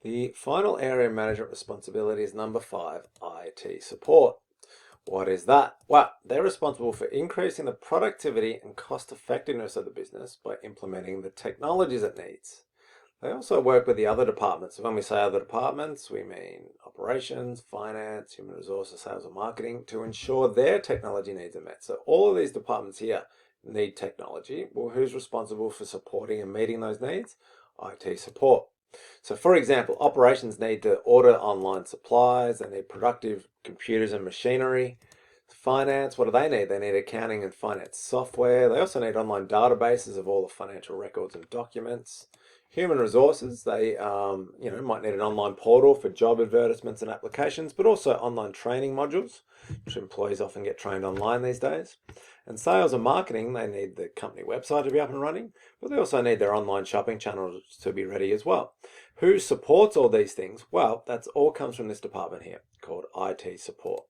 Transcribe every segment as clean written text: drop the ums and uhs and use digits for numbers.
The final area of management responsibility is number 5, IT support. What is that? Well, they're responsible for increasing the productivity and cost effectiveness of the business by implementing the technologies it needs. They also work with the other departments. When we say other departments, we mean operations, finance, human resources, sales and marketing to ensure their technology needs are met. So all of these departments here need technology. Well, who's responsible for supporting and meeting those needs? IT support. So for example, operations need to order online supplies, they need productive computers and machinery. Finance, what do they need? They need accounting and finance software. They also need online databases of all the financial records and documents. Human resources, they might need an online portal for job advertisements and applications, but also online training modules, which employees often get trained online these days. And sales and marketing, they need the company website to be up and running, but they also need their online shopping channels to be ready as well. Who supports all these things? Well, that's all comes from this department here called IT support.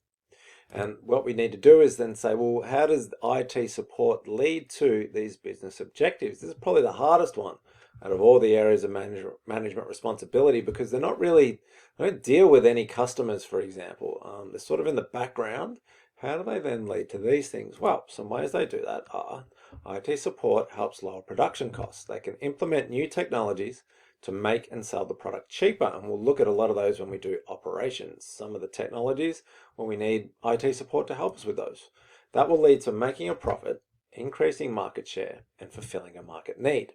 And what we need to do is then say, well, how does IT support lead to these business objectives? This is probably the hardest one out of all the areas of management responsibility because they don't deal with any customers, for example. They're sort of in the background. How do they then lead to these things? Well, some ways they do that are IT support helps lower production costs. They can implement new technologies to make and sell the product cheaper. And we'll look at a lot of those when we do operations. Some of the technologies, well, we need IT support to help us with those. That will lead to making a profit, increasing market share, and fulfilling a market need.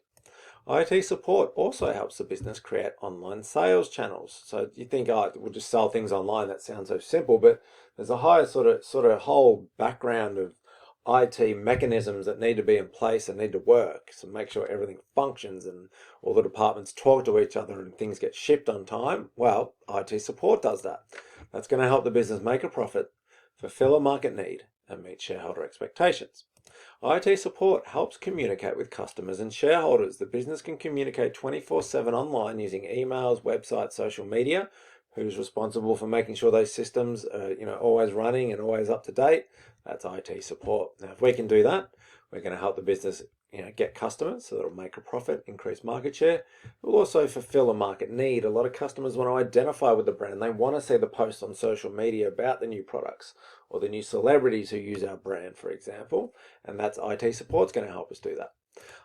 IT support also helps the business create online sales channels. So you think, oh, we'll just sell things online. That sounds so simple, but there's a higher sort of whole background of IT mechanisms that need to be in place and need to work to make sure everything functions and all the departments talk to each other and things get shipped on time. Well, IT support does that. That's going to help the business make a profit, fulfill a market need, and meet shareholder expectations. IT support helps communicate with customers and shareholders. The business can communicate 24/7 online using emails, websites, social media. Who's responsible for making sure those systems are always running and always up to date? That's IT support. Now, if we can do that, we're going to help the business get customers so it'll make a profit, increase market share. We'll also fulfill a market need. A lot of customers want to identify with the brand. They want to see the posts on social media about the new products or the new celebrities who use our brand, for example. And that's IT support's going to help us do that.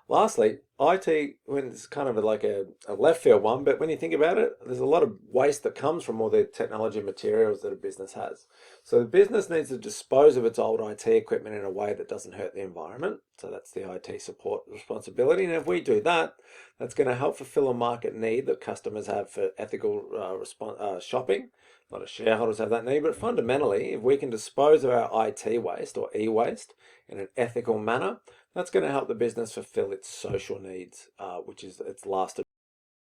Lastly, IT, when it's kind of like a left field one, but when you think about it, there's a lot of waste that comes from all the technology materials that a business has. So the business needs to dispose of its old IT equipment in a way that doesn't hurt the environment. So that's the IT support responsibility. And if we do that, that's going to help fulfill a market need that customers have for ethical shopping. A lot of shareholders have that need, but fundamentally, if we can dispose of our IT waste or e-waste in an ethical manner, that's going to help the business fulfill its social needs, which is its last